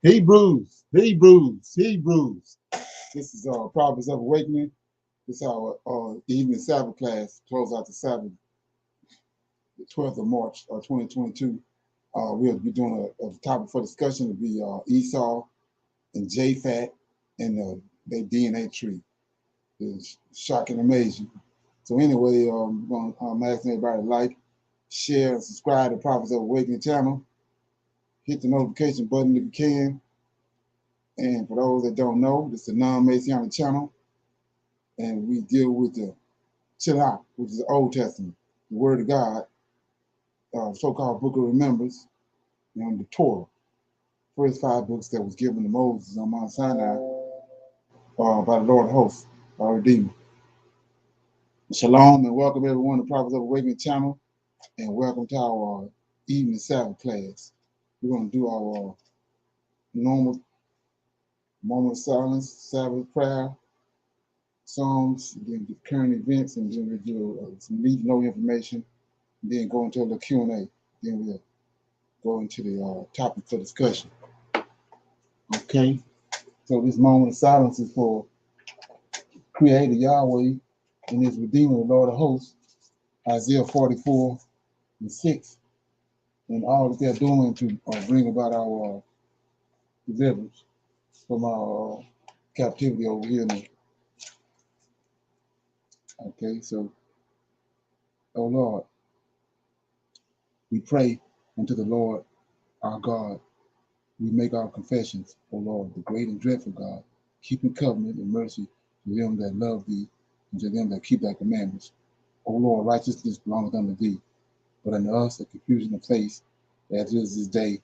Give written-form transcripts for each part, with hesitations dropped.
Hebrews, Hebrews, Hebrews. This is Prophets of Awakening. This is our evening Sabbath class. Close out the Sabbath, the 12th of March, 2022. We'll be doing a topic for discussion to be Esau and Japhet and their DNA tree. It's shocking, amazing. So anyway, I'm asking everybody to like, share, and subscribe to Prophets of Awakening channel. Hit the notification button if you can. And for those that don't know, this is a non-Messianic channel, and we deal with the Tanakh, which is the Old Testament, the Word of God, so-called Book of Remembrance, and the Torah, first 5 books that was given to Moses on Mount Sinai by the Lord of Hosts, our Redeemer. Shalom, and welcome everyone to Prophets of Awakening channel, and welcome to our evening Sabbath class. We're going to do our normal moment of silence, Sabbath prayer, Psalms, then the current events, and then we'll do some need to know information, and then go into the Q&A. Then we'll go into the topic for discussion. Okay, so this moment of silence is for Creator Yahweh and His Redeemer, the Lord of Hosts, Isaiah 44:6, and all that they're doing to bring about our deliverance from our captivity over here. Okay, so, oh Lord, we pray unto the Lord our God. We make our confessions, O Lord, the great and dreadful God, keeping covenant and mercy to them that love thee and to them that keep thy commandments. O Lord, righteousness belongeth unto thee, but unto us a confusion of face, as is this day,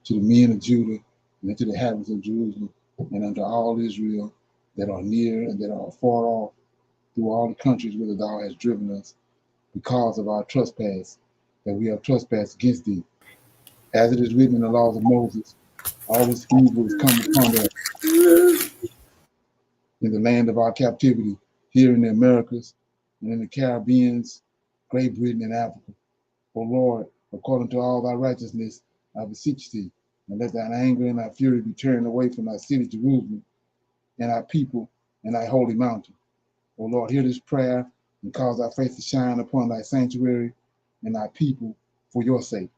to the men of Judah and unto the inhabitants of Jerusalem, and unto all Israel that are near and that are far off, through all the countries whither thou hast driven us, because of our trespass, that we have trespassed against thee. As it is written in the laws of Moses, all this evil is come upon us in the land of our captivity, here in the Americas, and in the Caribbeans, Great Britain, and Africa. O Lord, according to all thy righteousness, I beseech thee, and let thine anger and thy fury be turned away from thy city Jerusalem, and thy people, and thy holy mountain. O Lord, hear this prayer, and cause thy face to shine upon thy sanctuary and thy people for your sake.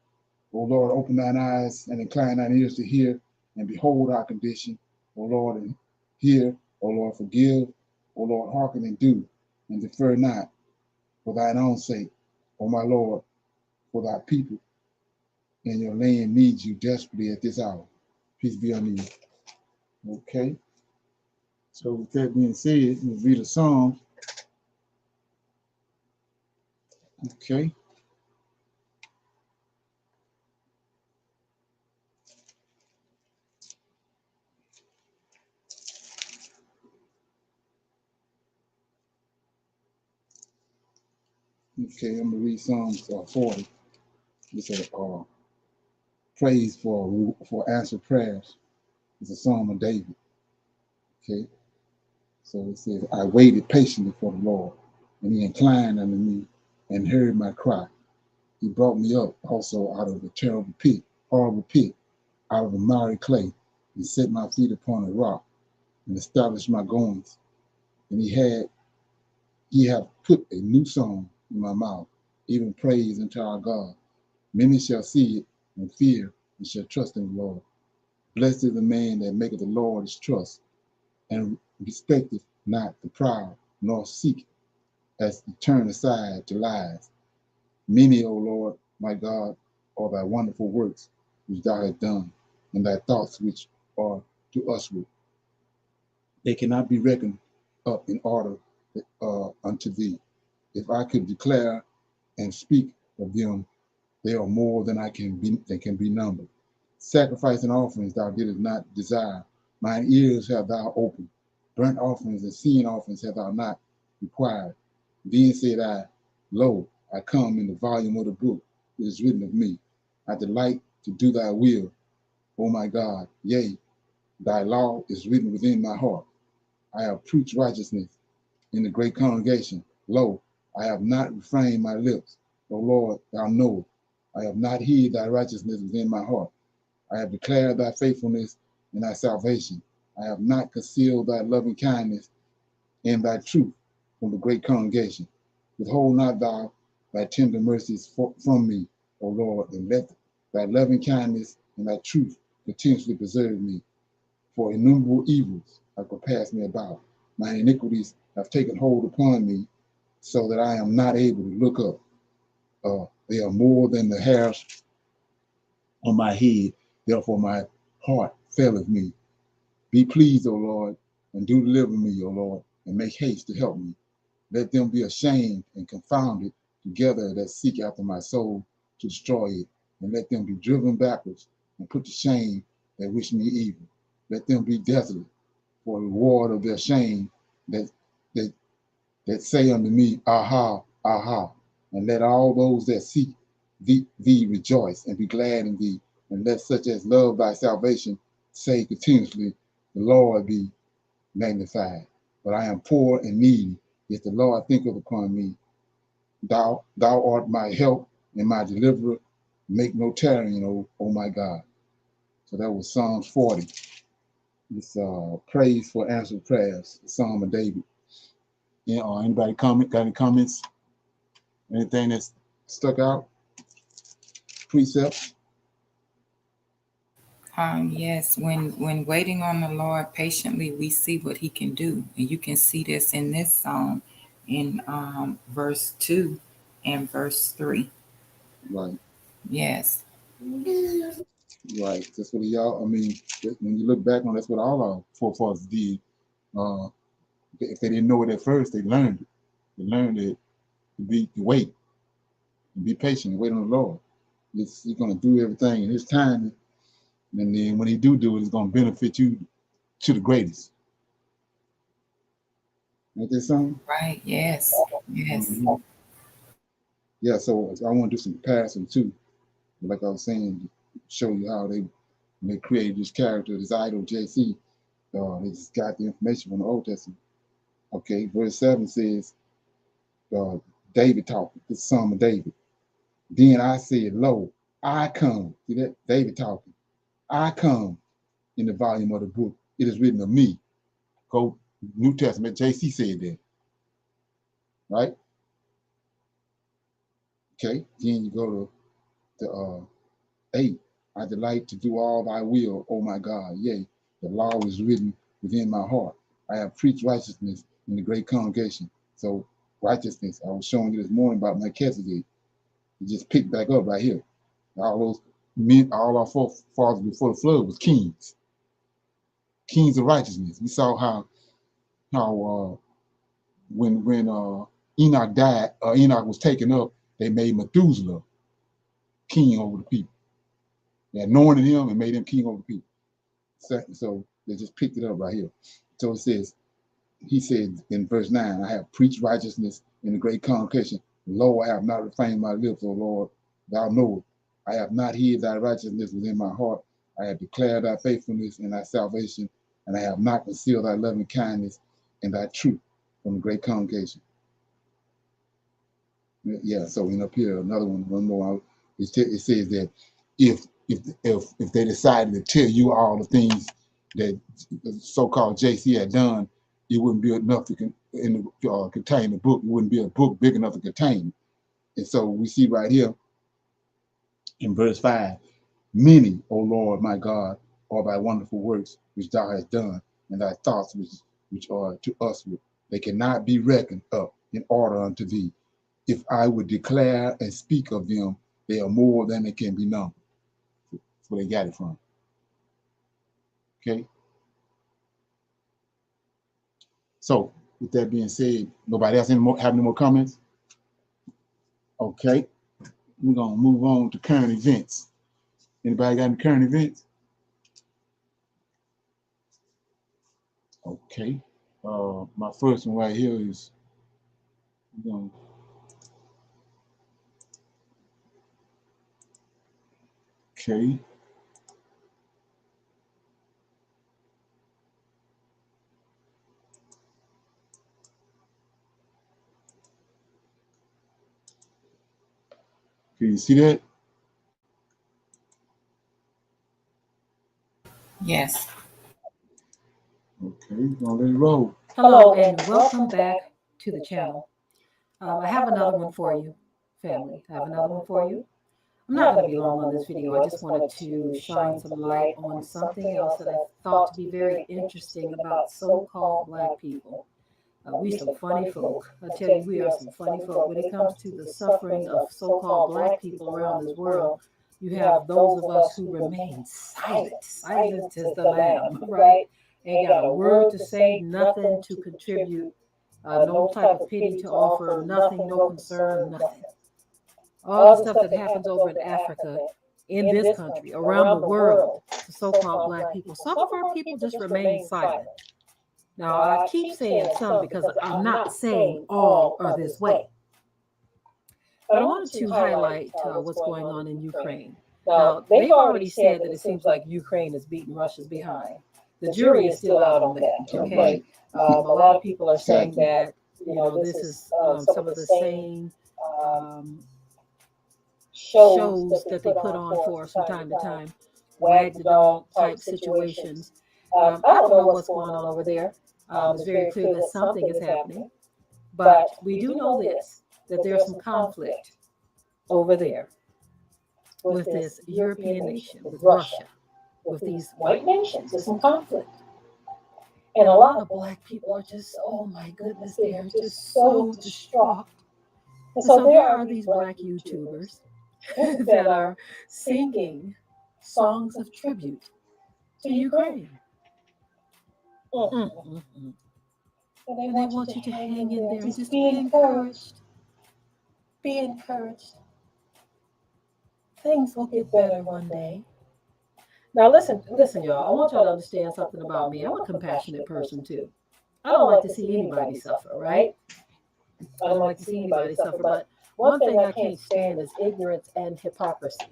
O Lord, open thine eyes and incline thine ears to hear, and behold our condition. O Lord, and hear. O Lord, forgive. O Lord, hearken and do, and defer not, for thine own sake. O my Lord, for thy people and your land needs you desperately at this hour. Peace be unto you. Okay. So with that being said, we'll read a psalm. Okay. Okay, I'm gonna read Psalms 40. It's a praise for answered prayers. It's a psalm of David. Okay, so it says, I waited patiently for the Lord, and he inclined unto me and heard my cry. He brought me up also out of the terrible pit, horrible pit, out of the miry clay, and set my feet upon a rock, and established my goings. And he hath put a new song in my mouth, even praise unto our God. Many shall see it and fear, and shall trust in the Lord. Blessed is the man that maketh the Lord his trust, and respecteth not the proud, nor seek as to turn aside to lies. Many, O Lord, my God, are thy wonderful works which thou hast done, and thy thoughts which are to usward. They cannot be reckoned up in order unto thee. If I could declare and speak of them, they are more than they can be numbered. Sacrifice and offerings thou didst not desire. Mine ears have thou opened. Burnt offerings and sin offerings have thou not required. Then said I, Lo, I come in the volume of the book. It is written of me. I delight to do thy will, O my God. Yea, thy law is written within my heart. I have preached righteousness in the great congregation. Lo, I have not refrained my lips. O Lord, thou knowest. I have not hid thy righteousness within my heart. I have declared thy faithfulness and thy salvation. I have not concealed thy loving kindness and thy truth from the great congregation. Withhold not thou thy tender mercies from me, O Lord, and let thy loving kindness and thy truth continuously preserve me. For innumerable evils have compassed me about. My iniquities have taken hold upon me, so that I am not able to look up. They are more than the hairs on my head. Therefore my heart faileth me. Be pleased, O Lord, and do deliver me, O Lord, and make haste to help me. Let them be ashamed and confounded together that seek after my soul to destroy it, and let them be driven backwards and put to shame that wish me evil. Let them be desolate for the reward of their shame that that that say unto me, Aha, aha. And let all those that seek thee rejoice and be glad in thee. And let such as love thy salvation say continuously, the Lord be magnified. But I am poor and needy, yet the Lord thinketh upon me. Thou art my help and my deliverer. Make no tarrying, O my God. So that was Psalms 40. It's praise for answered prayers, the Psalm of David. Yeah, anybody got any comments? Anything that's stuck out? Precepts? Yes, when waiting on the Lord patiently, we see what He can do, and you can see this in this psalm, in verse 2 and verse 3. Right, Yes, right. That's what y'all, I mean, when you look back on, that's what all our forefathers did. Uh, if they didn't know it at first, they learned it. They learned it to wait, and be patient, and wait on the Lord. He's going to do everything in His time, and then when He do it, it's going to benefit you to the greatest. Ain't that something? right. Yes, yes, Mhm. Yeah, so I want to do some comparison too. Like I was saying, show you how they created this character, this idol JC. They just got the information from the Old Testament. Okay, verse 7 says, uh, David talking, the son of David. Then I said, Lo, I come. See that? David talking. I come in the volume of the book. It is written of me. Go New Testament. JC said that, right? Okay. Then you go to 8. I delight to do all thy will, O my God. Yea, the law is written within my heart. I have preached righteousness in the great congregation. So righteousness, I was showing you this morning about Melchizedek. It just picked back up right here. All those men, all our forefathers before the flood was kings, kings of righteousness. We saw how when Enoch died, Enoch was taken up. They made Methuselah king over the people. They anointed him and made him king over the people. So they just picked it up right here. So it says, he said in verse 9, I have preached righteousness in the great congregation. Lo, I have not refrained my lips, O Lord, thou knowest. I have not hid thy righteousness within my heart. I have declared thy faithfulness and thy salvation, and I have not concealed thy loving kindness and thy truth from the great congregation. Yeah, so in up here, another one more. It says that if they decided to tell you all the things that the so-called JC had done, it wouldn't be enough to contain the book. It wouldn't be a book big enough to contain. And so we see right here in verse 5, many, O Lord my God, are thy wonderful works which thou hast done, and thy thoughts which are to us. They cannot be reckoned up in order unto thee. If I would declare and speak of them, they are more than they can be known. That's where they got it from. Okay. So with that being said, nobody else have any more comments? Okay. We're gonna move on to current events. Anybody got any current events? Okay. My first one right here is, you know, okay. Can you see that? Yes. Okay, we're gonna let it roll. Hello and welcome back to the channel. I have another one for you, family. I have another one for you. I'm not going to be long on this video. I just wanted to shine some light on something else that I thought to be very interesting about so-called black people. We some funny folk. I tell you, we are some funny folk. When it comes to the suffering of so-called black people around this world, you have those of us who remain silent, silent as the lamb, right? Ain't got a word to say, nothing to contribute, no type of pity to offer, nothing, no concern, nothing. All the stuff that happens over in Africa, in this country, around the world, the so-called black people, some of our people just remain silent. Now, I keep saying some because I'm not saying all are this way. But I wanted to highlight what's going on in Ukraine. Now, they've already said that it seems like Ukraine is beating Russia's behind. The jury is still out on that, okay? A lot of people are saying that, this is some of the same shows that they put on for us from time to time, wag the dog type situations. I don't know what's going on over there. It's very clear that something is happening. But we do know this, that there's some conflict over there with this European nation, with Russia, with these white nations. There's some conflict. And a lot of black people are just, oh my goodness, they are just so distraught. And so there are these black YouTubers that are singing songs of tribute to Ukraine. And they want you to hang in there and just be encouraged. Be encouraged. Things will get better one day. Now listen, y'all. I want y'all to understand something about me. I'm a compassionate person too. I don't like to see anybody suffer, right? I don't like to see anybody suffer, but one thing I can't stand is ignorance and hypocrisy.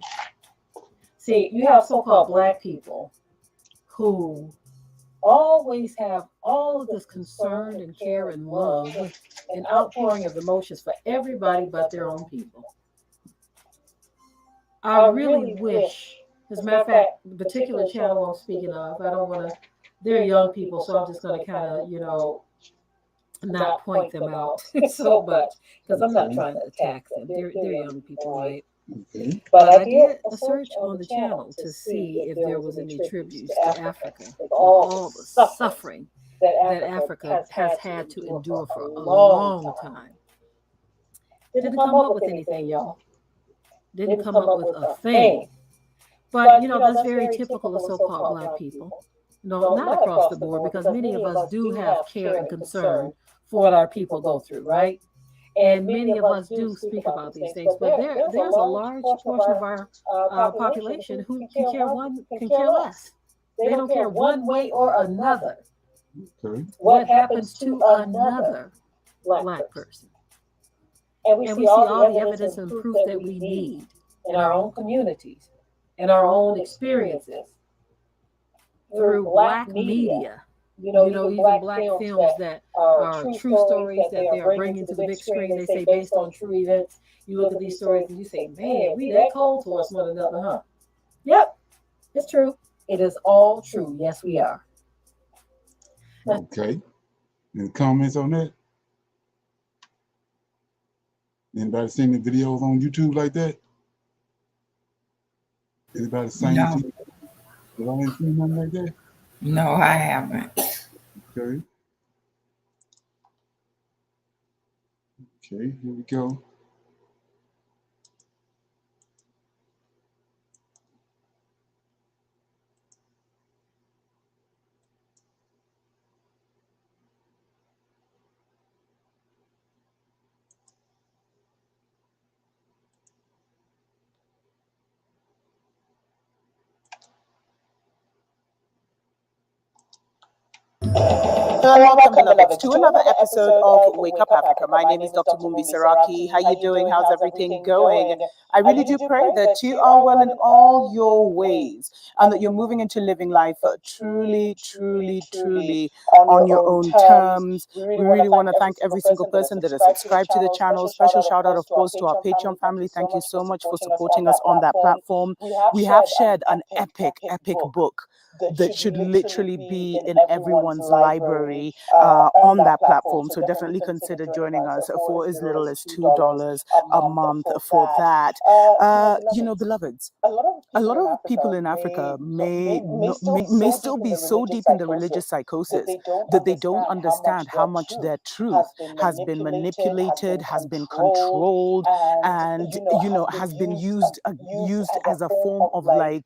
See, you have so-called black people who always have all of this concern and care and love and outpouring of emotions for everybody but their own people. I really wish, as a matter of fact, the particular channel I'm speaking of, I don't want to, they're young people, so I'm just going to kind of, not point them out so much, because I'm not trying to attack them. They're young people, right? Okay. But I did a search on the channel to see if there was any tributes to Africa, with all the suffering that Africa has had to endure for a long time. Didn't come up with anything, y'all. Didn't come up with a thing. But, that's very typical of so-called black people. No, not across the board, because many of us do have care and concern for what our people go through, right? And many of us do speak about these things, but there's a large portion of our population who can care less. They don't care one way or another what happens to another black person. And we see all the evidence and proof that we need in our own communities, in our own experiences, through black media. Even black films that are true stories that they are bringing to the big screen. They say based on true events. You look at these stories and you say, man, we that cold towards one another, huh? Yep, it's true. It is all true. Yes, we are. Okay. Any comments on that? Anybody seen the videos on YouTube like that? Anybody seen No. it? Have I ain't seen nothing like that? No, I haven't. Okay. Okay, here we go. Hello and welcome, beloveds, to another episode of Wake Up Africa. My name is Dr. Mumbi Saraki. How you doing? How's everything going? I really do pray that you are well in all your ways and that you're moving into living life truly, truly, truly on your own terms. We really want to thank every single person that has subscribed to the channel. Special shout out, of course, to our Patreon family. Thank you so much for supporting us on that platform. We have shared an epic book that should literally be in everyone's library on that platform. So definitely consider joining us for as little as $2 a month for that. Beloveds, a lot of people in Africa may still be so deep in the religious psychosis that they don't understand how much their truth has been manipulated, has been controlled, and has been used as a form of like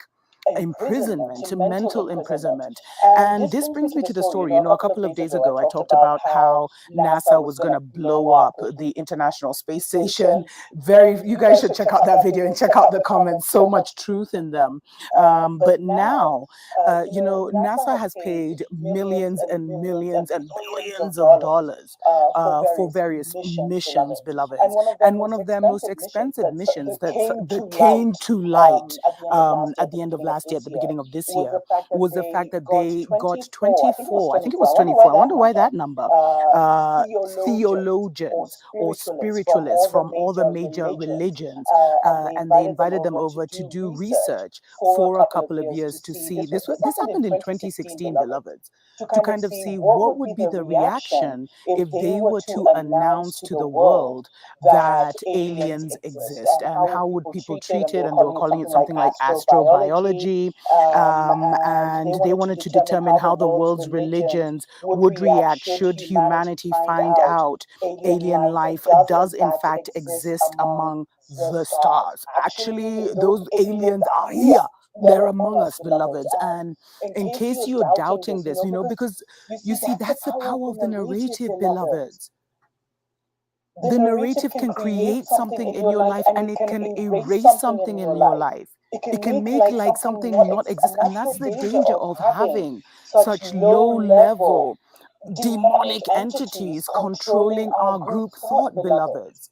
imprisonment, mental imprisonment. And this brings me to the story. A couple of days ago, I talked about how NASA was going to blow up the International Space Station. You guys should check out that video and check out the comments. So much truth in them. But now, NASA has paid millions and millions and billions of dollars for various missions, beloveds. And one of their most expensive missions that came to light at the end of last year, at the beginning of this year, was the fact that they got 24, I think it was 24, I wonder why that number, theologians or spiritualists from all the major religions, and they invited them over to do research for a couple of years to see, this happened in 2016, beloveds, to kind of see what would be the reaction if they were to announce to the world that aliens exist, and how would people treat it. And they were calling it something like astrobiology, and they wanted to determine how the world's religions would react should humanity find out alien life does in fact exist among the stars. Actually, those aliens are here. They're among us, beloveds. And in case you're doubting this, because you see, that's the power of the narrative, beloveds. The narrative can create something in your life, and it can erase something in your life. It can make like something not exist. And that's the danger of having such low level demonic entities controlling our group thought, beloveds,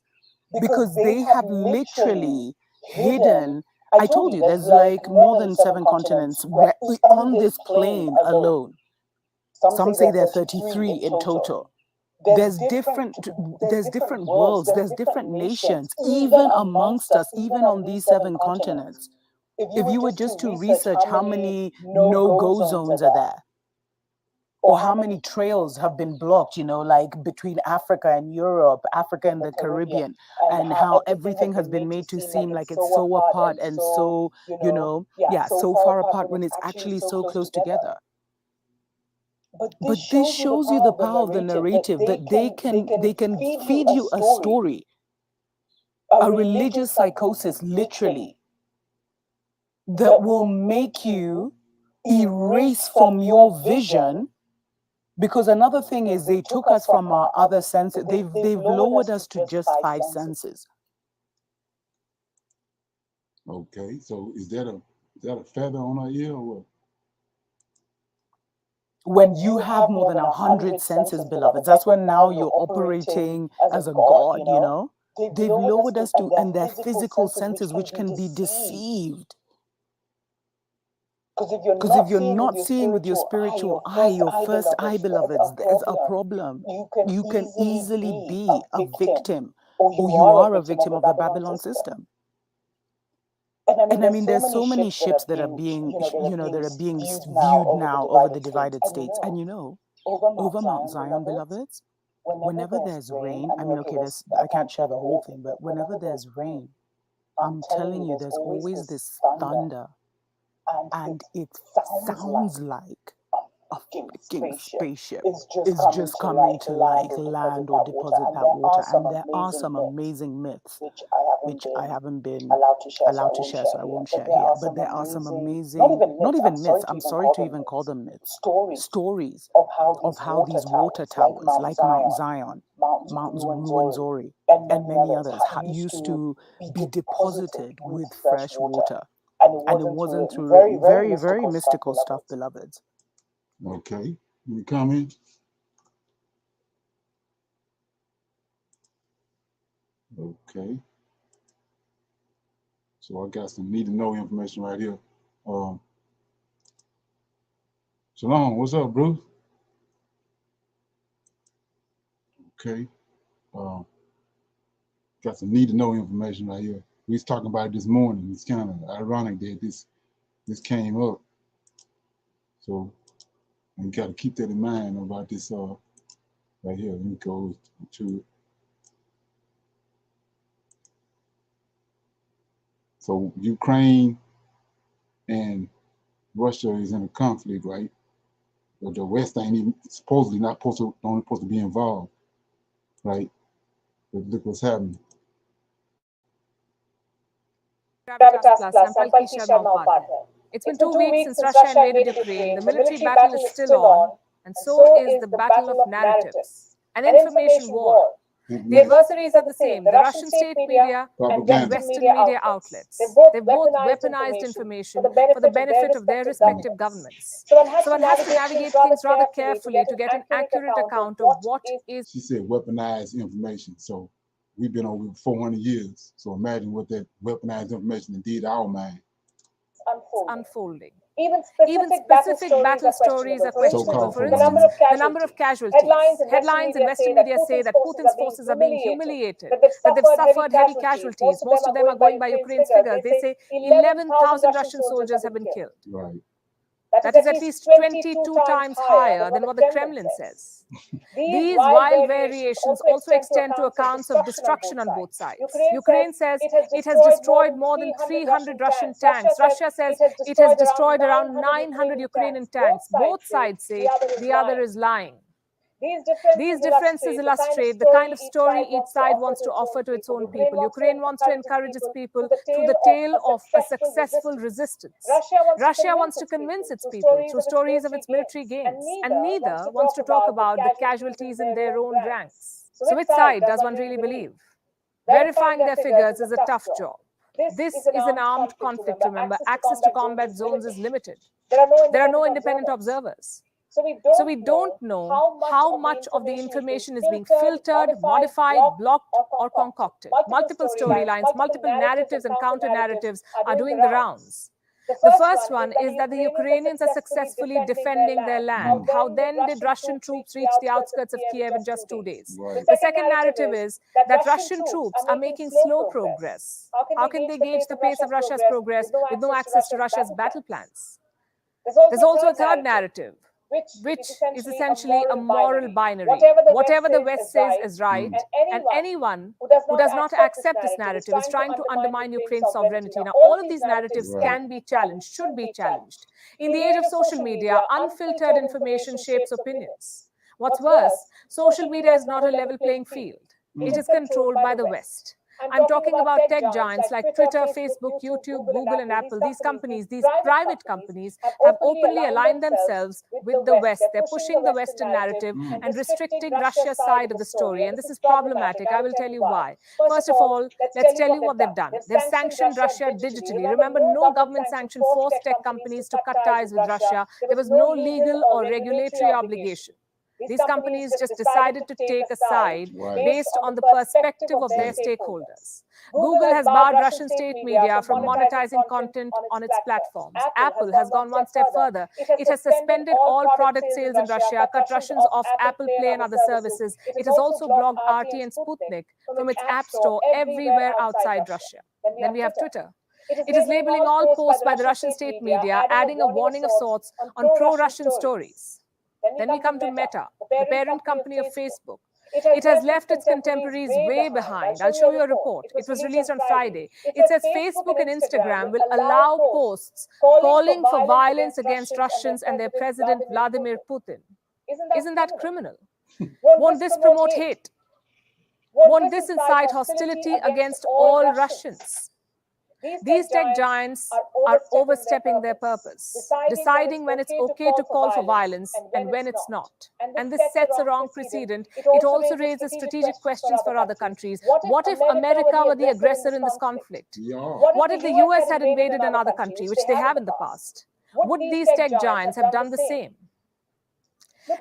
because they have literally hidden. I told you, there's like more than 7 continents on this plane alone. Some say there are 33 in total. There's different worlds, there's different nations, even amongst us, even on these 7 continents. If you were just to research how many no-go zones are there, or how many trails have been blocked, like between Africa and Europe, Africa and the Caribbean, and how everything has been made to seem like it's so apart and so, so far apart when it's actually so close together. But this shows you the power of the narrative, that they can feed you a story, a religious psychosis, literally, that will make you erase from your vision. Because another thing is, they took us from our other senses. They've lowered us to just 5 senses. Okay, so is that a feather on our ear or what? When you have more than 100 senses, beloveds, that's when now you're operating as a god, They've lowered us to, and their physical senses, which can be deceived. Because if you're not seeing with your spiritual eye, your first eye, beloveds, there's a problem. You can easily be a victim, or you are a victim of the Babylon system. And I mean, there's so many ships that are being, viewed now over the divided states. And over Mount Zion, beloveds, whenever there's rain, I mean, okay, I can't share the whole thing, but whenever there's rain, I'm telling you, there's always this thunder. And it sounds like a freaking spaceship is just coming to like land or deposit that water. And there are some amazing myths, which I haven't been allowed to share, so I won't share here. But there are some amazing, not even myths, I'm sorry to even call them myths, stories of how these water towers, like Mount Zion, Mount Ruwenzori, and many others, used to be deposited with fresh water. And it wasn't through very, very mystical stuff, beloveds. Okay. Any comments? Okay. So I got some need to know information right here. Shalom, what's up, Bruce? Okay. Got some need to know information right here. We was talking about it this morning. It's kind of ironic that this came up. So you got to keep that in mind about this right here. Let me go to it. So Ukraine and Russia is in a conflict, right? But the West ain't even supposedly not supposed to be involved, right? But look what's happening. It's been 2 weeks since Russia invaded Ukraine. The military battle is still on, and so is the battle of narratives, an information war. The adversaries are the same, the Russian state media and Western media outlets. They've both weaponized information for the benefit of their respective governments. So one has to navigate things rather carefully to get an accurate account of what is... She said weaponized information. So we've been over 400 years. So imagine what that weaponized information did to our mind. Unfolding. Even specific battle stories are questionable. For instance, the number of casualties. Headlines in Western media say that Putin's forces are being humiliated, that they've suffered heavy casualties. Most of them are going by Ukraine's figures. They say 11,000 Russian soldiers have been killed. Right. That is at least 22 times higher than what the Kremlin says. These wild variations also extend to accounts of destruction on both sides. Ukraine says it has destroyed more than 300 Russian tanks. Russia says it has destroyed around 900 Ukrainian tanks. Both sides say the other is lying. These differences illustrate the kind of story each side wants to offer to its own people. Ukraine wants to encourage its people through the tale of a successful resistance. Russia wants to convince its people through stories of its military gains. And neither wants to talk about the casualties in their own ranks. So which side does one really believe? Verifying their figures is a tough job. This is an armed conflict, remember. Access to combat zones is limited. There are no independent observers. So we don't know how much of the information is being filtered, modified, blocked, or concocted. Multiple storylines, multiple narratives and counter-narratives are doing the rounds. The first one is that the Ukrainians are successfully defending their land. How then did Russian troops reach the outskirts of Kiev in just 2 days? Right. The second narrative is that Russian troops are making slow progress. How can they gauge the pace of Russia's progress with no access to Russia's battle plans? There's also a third narrative, which is essentially a moral binary. Whatever the West says is right, and anyone who does not accept this narrative is trying to undermine Ukraine's sovereignty. Now, all of these narratives can be challenged, should be challenged. In the age of social media, unfiltered information shapes opinions. What's worse, social media is not a level playing field. It is controlled by the West. I'm talking about tech giants like Twitter, Facebook, YouTube, Google, and Apple. These companies, these private companies, have openly aligned themselves with the West. They're pushing the Western narrative and restricting Russia's side of the story. And this is problematic. I will tell you why. First of all, let's tell you what they've done. They've sanctioned Russia digitally. Remember, no government sanction forced tech companies to cut ties with Russia. There was no legal or regulatory obligation. These companies just decided to take a side based on the perspective of their stakeholders. Google has barred Russian state media from monetizing content on its platforms. Apple has gone one step further. It has suspended all product sales in Russia, cut Russians off Apple Play and other services. It has also blocked RT and Sputnik from its app store everywhere outside Russia. Then we have Twitter. It is labeling all posts by the Russian state media, adding a warning of sorts on pro-Russian stories. Then we come to Meta, the parent company of Facebook. It has left its contemporaries way behind. I'll show you a report. It was released on Friday. It says Facebook and Instagram will allow posts calling for violence against Russians and their president, Vladimir Putin. Isn't that criminal? Won't this promote hate? Won't this incite hostility against all Russians? These tech giants are overstepping their purpose, deciding when it's okay to call for violence and when it's not. And this sets a wrong precedent. It also raises strategic questions for other countries. What if America were the aggressor in this conflict? What if the US had invaded another country, which they have in the past? Would these tech giants have done the same?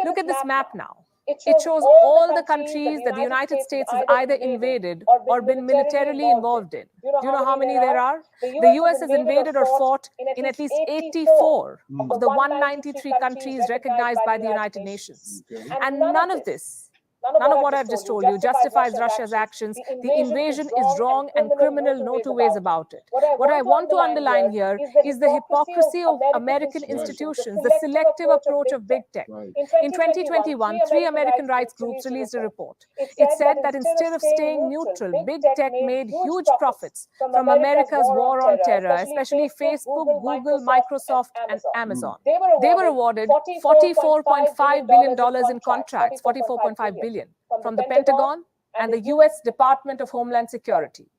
Look at this map now. It shows all the countries that the United States has either invaded or been militarily involved in. Do you know how many there are? The US has invaded or fought in at least 84 of the 193 countries recognized by the United Nations. And none of this, none of what I've just told you justifies Russia's actions. The invasion is wrong and criminal, no two ways about it. What I want to underline here is the hypocrisy of American institutions, the selective approach of big tech. In 2021, 3 American rights groups released a report. It said that instead of staying neutral, big tech made huge profits from America's war on terror, especially Facebook, Google, Microsoft, and Amazon. They were awarded $44.5 billion in contracts, $44.5 billion from the Pentagon and the US Department of Homeland Security.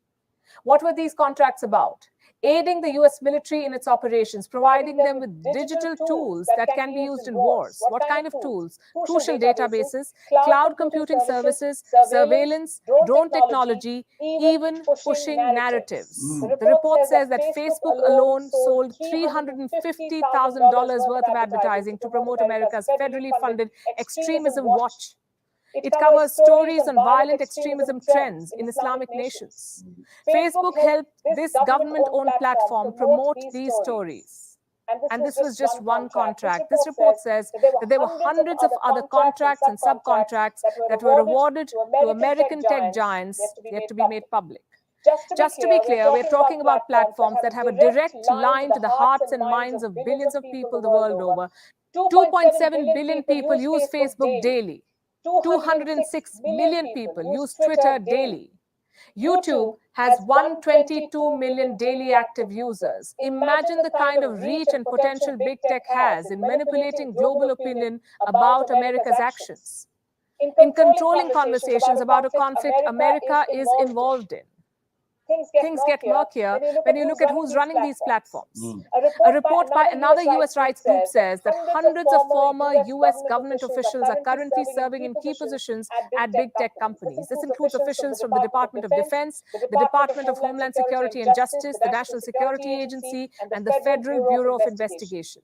What were these contracts about? Aiding the US military in its operations, providing them with digital tools that can be used in wars. What kind of tools? Crucial databases, cloud computing services, surveillance, drone technology, even pushing narratives. The report says that Facebook alone sold $350,000 worth of advertising to promote America's federally funded Extremism Watch. It covers stories on violent extremism trends in Islamic nations. Facebook helped this government-owned platform promote these stories. And this was just one contract. This report says that there were hundreds of other contracts and subcontracts that were awarded to American tech giants yet to be made public. Just to be clear, we're talking about platforms that have a direct line to the hearts and minds of billions of people the world over. 2.7 billion people use Facebook daily. 206 million people use Twitter daily. YouTube has 122 million daily active users. Imagine the kind of reach and potential big tech has in manipulating global opinion about America's actions, in controlling conversations about a conflict America is involved in. Things get murkier when you look at who's running these platforms. A report by another US rights group says that hundreds of former US government officials are currently serving in key positions at big tech companies. This includes officials from the Department of Defense, the Department of Homeland Security and Justice, the National Security Agency, and the Federal Bureau of Investigation.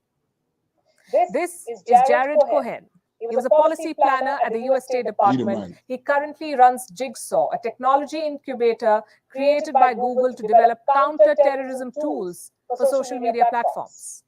This is Jared Cohen. He was a policy planner at the US State Department. He currently runs Jigsaw, a technology incubator created by Google to develop counter-terrorism tools for social media platforms.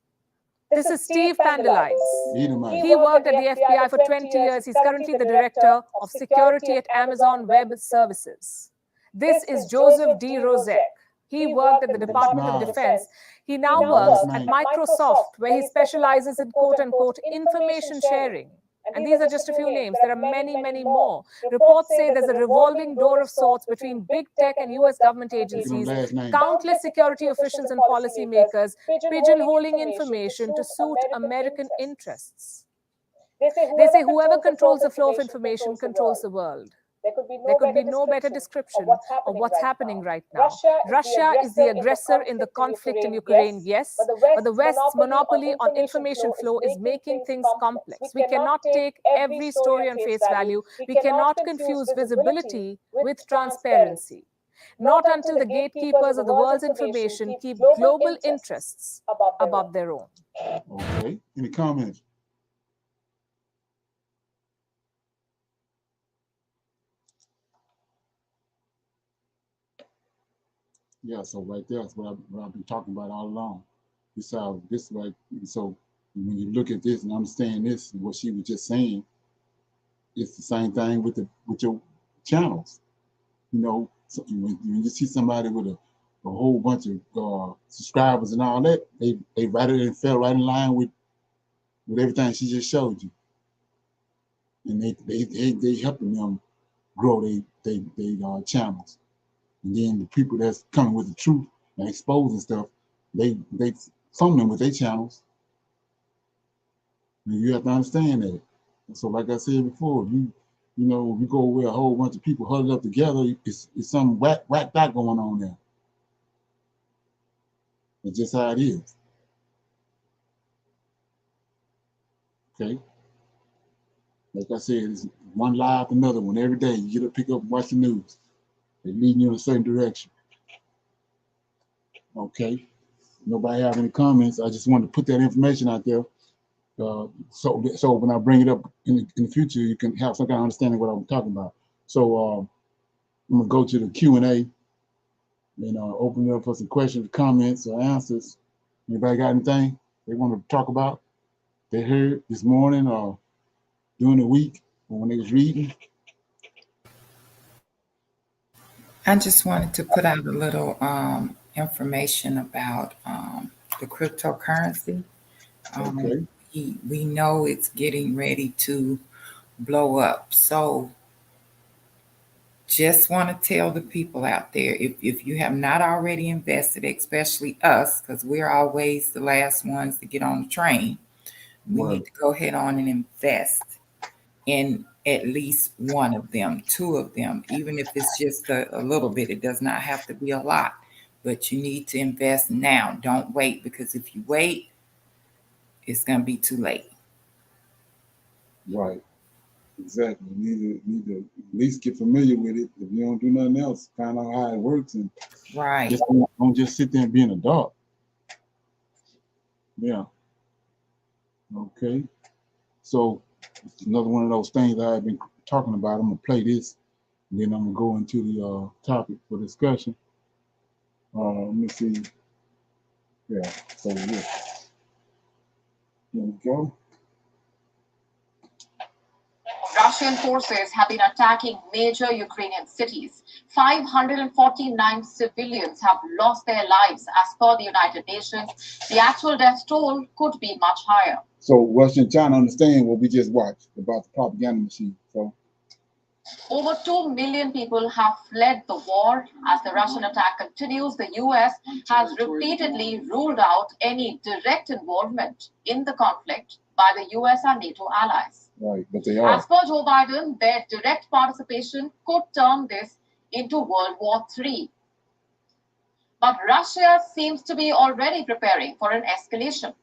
This is Steve Pandelides. He worked at the FBI for 20 years. He's currently the director of security at Amazon Web Services. This is Joseph D. Rozek. He worked at the Department of Defense. He now works at Microsoft, where he specializes in quote-unquote information sharing. And these are just a few names. There are many, many more. Reports say there's a revolving door of sorts between big tech and US government agencies, countless security officials and policymakers pigeonholing information to suit American interests. They say whoever controls the flow of information controls the world. There could be no better description of what's happening right now. Russia is the aggressor in the conflict in Ukraine, yes, but the West's monopoly on information flow is making things complex. We cannot take every story on face value. We cannot confuse visibility with transparency. Not until the gatekeepers of the world's information keep global interests above their own. Okay, any comments? Yeah, so right there is what I've been talking about all along. This how this like so when you look at this and understand this, what she was just saying, it's the same thing with your channels. You know, so when you see somebody with a whole bunch of subscribers and all that, they right it and fell right in line with everything she just showed you, and they helping them grow they channels. And then the people that's coming with the truth and exposing stuff, they fund them with their channels. And you have to understand that. So like I said before, you know, if you go where a whole bunch of people huddled up together, it's some whacked out going on there. It's just how it is. Okay. Like I said, it's one lie after another one every day. You get up, pick up, and watch the news. They lead you in a certain direction. Okay. Nobody have any comments. I just wanted to put that information out there. So when I bring it up in the future, you can have some kind of understanding what I'm talking about. So I'm gonna go to the Q&A and open it up for some questions, comments, or answers. Anybody got anything they want to talk about? They heard this morning or during the week or when they was reading? I just wanted to put out a little information about the cryptocurrency. Okay. We know it's getting ready to blow up. So just want to tell the people out there, if you have not already invested, especially us, because we're always the last ones to get on the train, we Right. need to go ahead on and invest in at least one of them, two of them, even if it's just a little bit. It does not have to be a lot, but you need to invest now. Don't wait, because if you wait, it's going to be too late. Right. Exactly. You need to at least get familiar with it. If you don't do nothing else, find out how it works and Right. just don't just sit there and be an adult. Yeah. Okay. So it's another one of those things that I've been talking about. I'm gonna play this, and then I'm gonna go into the topic for discussion. Let me see. Yeah. So yeah. There we go. Russian forces have been attacking major Ukrainian cities. 549 civilians have lost their lives as per the United Nations. The actual death toll could be much higher. So Russia and China understand what we just watched about the propaganda machine. So over 2 million people have fled the war. As the Russian attack continues, the US has repeatedly ruled out any direct involvement in the conflict by the US and NATO allies. Right, but they are. As per Joe Biden, their direct participation could turn this into World War III. But Russia seems to be already preparing for an escalation.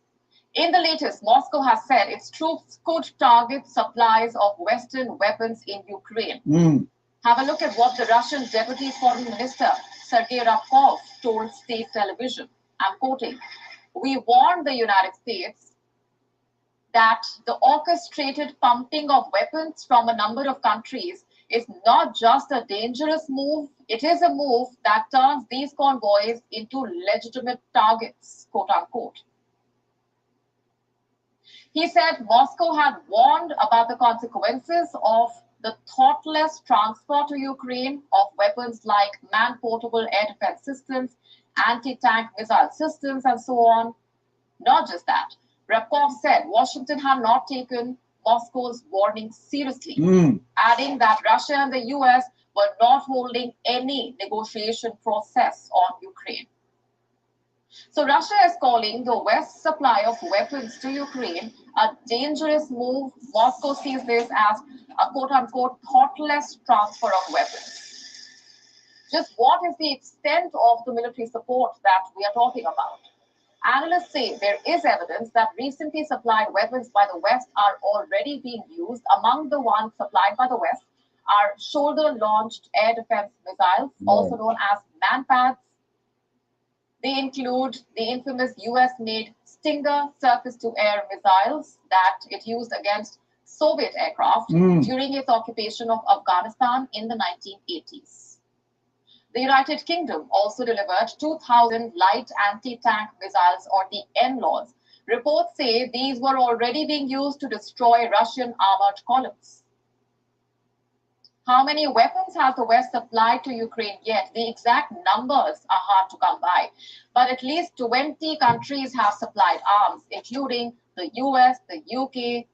In the latest, Moscow has said its troops could target supplies of Western weapons in Ukraine. Have a look at what the Russian Deputy Foreign Minister, Sergei Ryabkov, told state television. I'm quoting, "We warned the United States that the orchestrated pumping of weapons from a number of countries is not just a dangerous move, it is a move that turns these convoys into legitimate targets," quote unquote. He said Moscow had warned about the consequences of the thoughtless transfer to Ukraine of weapons like man-portable air defense systems, anti-tank missile systems, and so on. Not just that, Ryabkov said Washington had not taken Moscow's warning seriously, adding that Russia and the US were not holding any negotiation process on Ukraine. So Russia is calling the West's supply of weapons to Ukraine a dangerous move. Moscow sees this as a quote-unquote thoughtless transfer of weapons. Just what is the extent of the military support that we are talking about? Analysts say there is evidence that recently supplied weapons by the West are already being used. Among the ones supplied by the West are shoulder-launched air defense missiles, also known as manpads. They include the infamous US-made Stinger surface-to-air missiles that it used against Soviet aircraft during its occupation of Afghanistan in the 1980s. The United Kingdom also delivered 2,000 light anti-tank missiles, or the NLAWs. Reports say these were already being used to destroy Russian armored columns. How many weapons has the West supplied to Ukraine yet? The exact numbers are hard to come by, but at least 20 countries have supplied arms, including the US, the UK,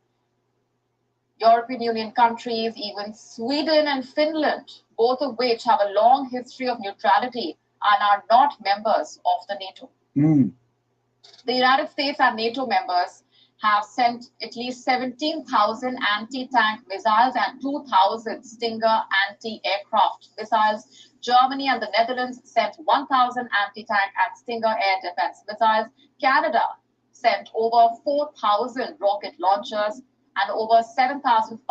European Union countries, even Sweden and Finland, both of which have a long history of neutrality and are not members of the NATO. The United States and NATO members have sent at least 17,000 anti-tank missiles and 2,000 Stinger anti-aircraft missiles. Germany and the Netherlands sent 1,000 anti-tank and Stinger air defense missiles. Canada sent over 4,000 rocket launchers and over 7,500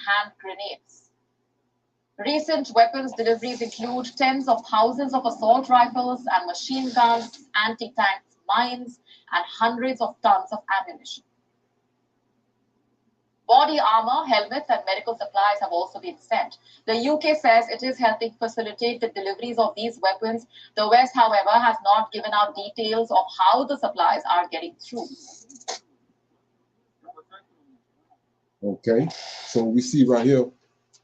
hand grenades. Recent weapons deliveries include tens of thousands of assault rifles and machine guns, anti-tank mines, and hundreds of tons of ammunition. Body armor, helmets, and medical supplies have also been sent. The UK says it is helping facilitate the deliveries of these weapons. The West, however, has not given out details of how the supplies are getting through. Okay, so we see right here,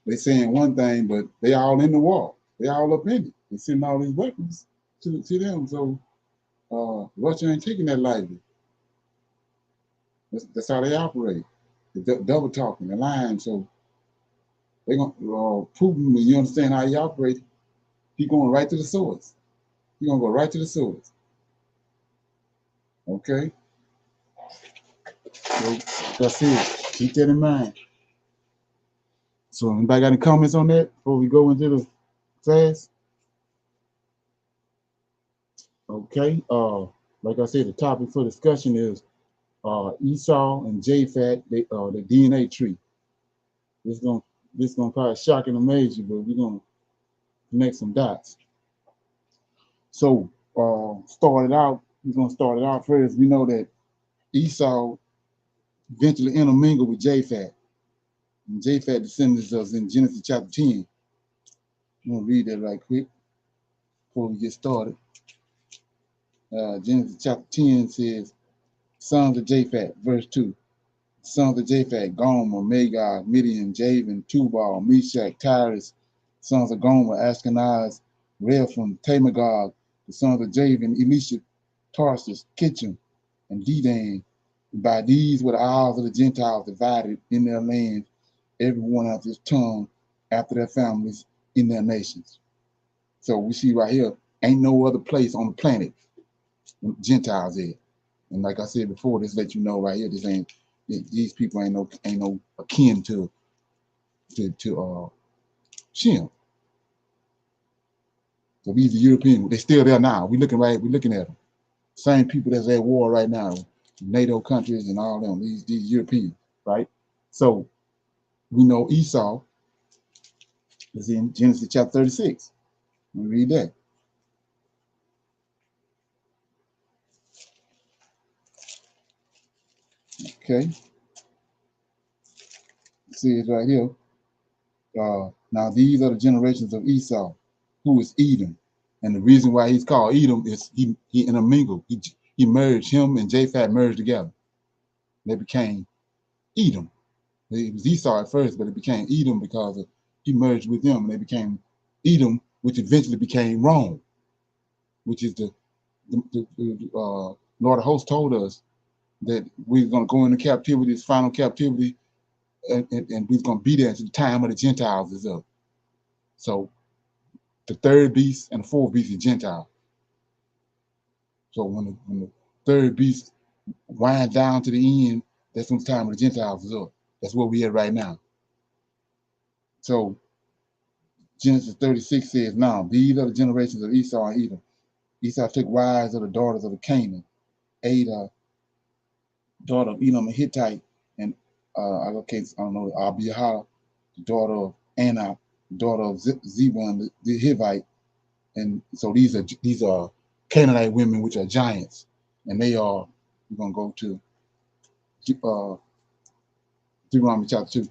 they saying one thing, but they all in the war. They all up in it. They sending all these weapons to them. So Russia ain't taking that lightly. That's how they operate. The double talking, the lying. So they gonna Putin. When you understand how he operates, he going right to the source. He gonna go right to the source. Okay. So that's it. Keep that in mind. So anybody got any comments on that before we go into the class? Okay. Like I said, the topic for discussion is Esau and Japhet, the DNA tree. This gonna probably shock and amaze you, but we're gonna connect some dots. So we're gonna start it out first. We know that Esau eventually intermingled with Japhet. And Japhet descended us in Genesis chapter 10. I'm gonna read that right quick before we get started. Genesis chapter 10 says, sons of Japhet, verse 2. Sons of Japhet, Gomer, Magog, Midian, Javan, Tubal, Meshach, Tyrus, sons of Gomer, Ashkenaz, Rephaim, Tamagog, the sons of Javan, Elisha, Tarsus, Kitchim, and Dedan. By these were the isles of the Gentiles divided in their land, every one after his tongue, after their families, in their nations. So we see right here, ain't no other place on the planet Gentiles is. And like I said before, this let you know right here, these people ain't no akin to Shem. So these are European. They're still there now. We're looking at them. Same people that's at war right now, NATO countries and all them. These Europeans, right? So we know Esau is in Genesis chapter 36. Let me read that. Okay. It says right here. Now these are the generations of Esau, who is Edom. And the reason why he's called Edom is he intermingled. He merged, him and Japhet merged together. They became Edom. It was Esau at first, but it became Edom because he merged with them, and they became Edom, which eventually became Rome, which is the Lord of Hosts told us that we're going to go into captivity, this final captivity, and we're going to be there until the time of the Gentiles is up. So the third beast and the fourth beast is Gentile. So when the third beast winds down to the end, that's when the time of the Gentiles is up. That's where we at right now. So Genesis 36 says, now these are the generations of Esau and Edom. Esau took wives of the daughters of the Canaan, Ada, daughter of Elam, a Hittite, and Abiah, the daughter of Anak, daughter of Zebulun, the Hivite. And so these are Canaanite women, which are giants, and they are. We're gonna go to Deuteronomy chapter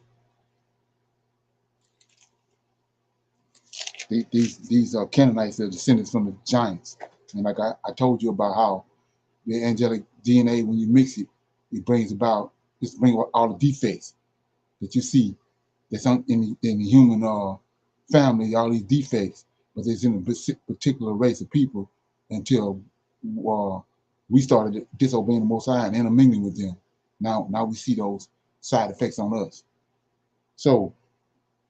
2. These are Canaanites that are descendants from the giants, and like I told you about how the angelic DNA, when you mix it, it brings all the defects that you see that's in the human family, all these defects, but it's in a particular race of people until we started disobeying the Most High and intermingling with them. Now we see those side effects on us. So,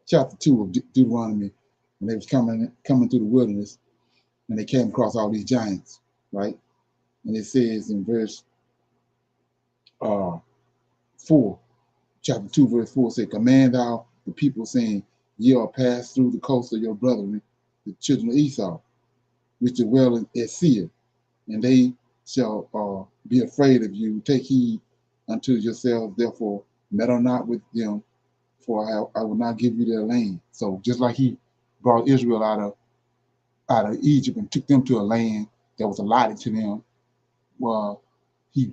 chapter 2 of Deuteronomy, when they was coming through the wilderness, and they came across all these giants, right? And it says in verse 4, chapter 2, verse 4, say, command thou the people, saying, ye are passed through the coast of your brethren, the children of Esau, which dwell at Seir, and they shall be afraid of you. Take heed unto yourselves, therefore, meddle not with them, for I will not give you their land. So just like he brought Israel out of Egypt and took them to a land that was allotted to them, well, he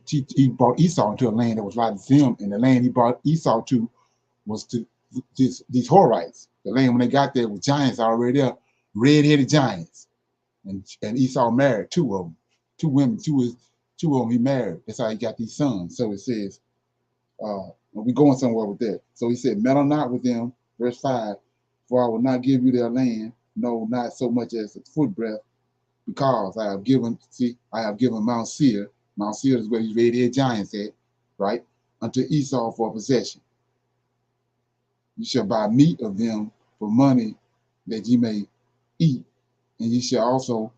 brought Esau into a land that was allotted to him, and the land he brought Esau to was to these Horites. The land when they got there was giants already there, red-headed giants. And Esau married two of them, two women, two of them he married. That's how he got these sons. So it says, we're going somewhere with that. So he said, meddle not with them, verse 5, for I will not give you their land, no, not so much as a foot breadth, because I have given Mount Seir. Mount Seir is where these red-headed giants at, right? Unto Esau for possession. You shall buy meat of them for money that ye may eat, and ye shall also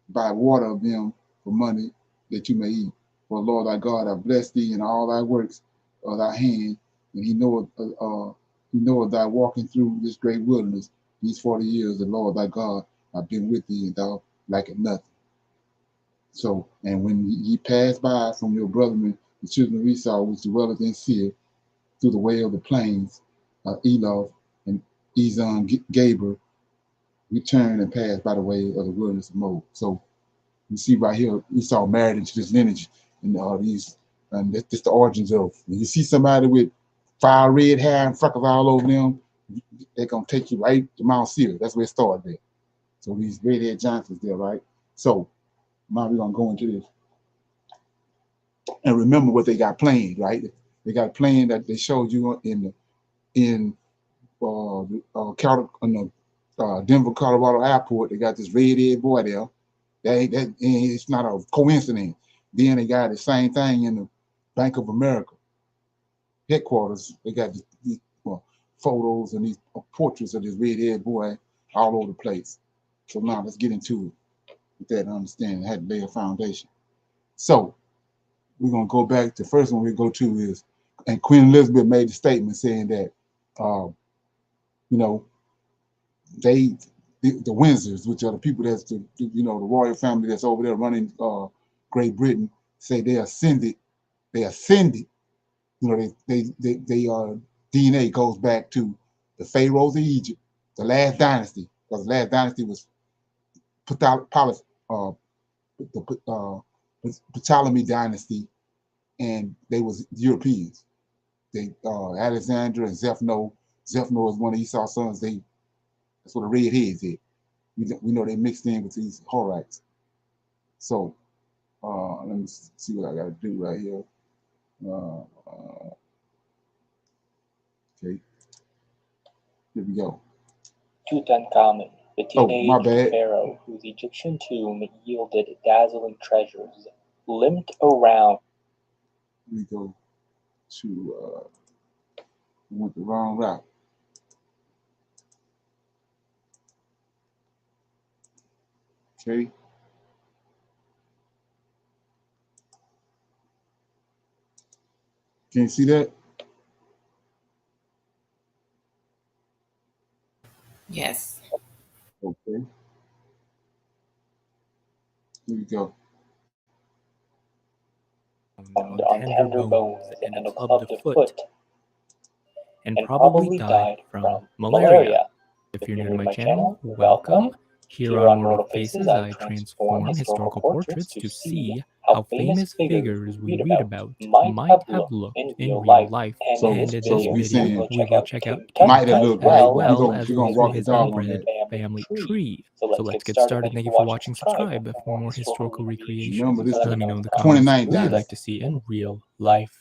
buy water of them for money that you may eat. For the Lord thy God hath blessed thee in all thy works of thy hand, and he knoweth thy walking through this great wilderness. These 40 years the Lord thy God hath been with thee, and thou lackest nothing. So, and when ye pass by from your brethren, the children of Esau, which dwelleth in Seir, through the way of the plains, Eloth and Ezon Gaber, return and pass by the way of the wilderness of Moab. So you see right here, Esau married into this lineage, and that's the origins of. When you see somebody with fire red hair and freckles all over them, they're gonna take you right to Mount Seir. That's where it started there. So these red-headed giants was there, right? So now we're gonna go into this. And remember what they got planned, right? They got a plan that they showed you in the Denver, Colorado airport. They got this red-headed boy there. It's not a coincidence. Then they got the same thing in the Bank of America headquarters. They got these photos and these portraits of this red-headed boy all over the place. So now let's get into it with that understanding. I had to lay a foundation. So we're gonna go back. The first one we go to is, and Queen Elizabeth made a statement saying that, the Windsors, which are the people that's the royal family that's over there running Great Britain, say they ascended. They DNA goes back to the pharaohs of Egypt, the last dynasty, because the last dynasty was the Ptolemy dynasty, and they was Europeans. They Alexander and Zephno. Zephno is one of Esau's sons. That's what the redheads did. We know they mixed in with these Horites. So let me see what I got to do right here. Okay, here we go. Tutankhamun, the teenage pharaoh whose Egyptian tomb yielded dazzling treasures, limped around. Let me go to went the wrong route. Okay. Can you see that? Yes. Okay. Here we go. On tender bones and a clubbed foot, and probably died from malaria. If you're new to my channel, welcome. Here on Mortal Faces, I transform historical portraits to see how famous figures we read about might have looked in real life. And in this video, we will check out King Tut as well as go through his inbred family tree. So let's get started. Thank you for watching. Subscribe for more historical recreations. Let me know in the comments who you'd like to see in real life.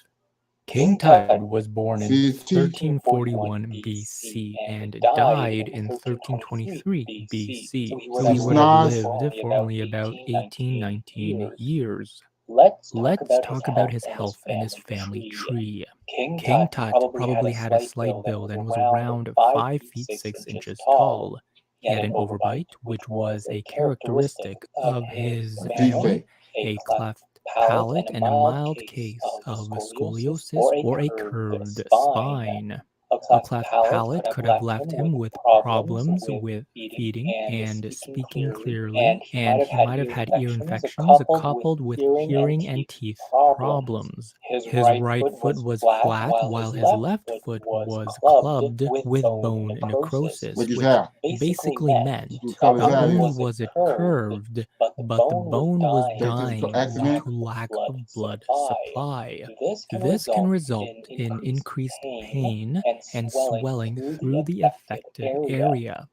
King Tut was born in 1341 BC and died in 1323 BC, so he would have lived for only about 18-19 years. Let's talk about his health and his family tree. King Tut probably had a slight build and was around 5 feet 6 inches tall. He had an overbite, which was a characteristic of his family, a cleft palate, and a mild case of scoliosis or a curved spine. Clef's palate could have left him with problems with feeding and speaking clearly, and he might have had ear infections coupled with hearing and teeth problems. His right foot was flat, while his left foot was clubbed with bone necrosis, Look his which hair. basically meant What color his not hair only is. was it curved, but the bone was dying due accident. to lack of blood supply. This can result in increased pain and swelling through the affected area.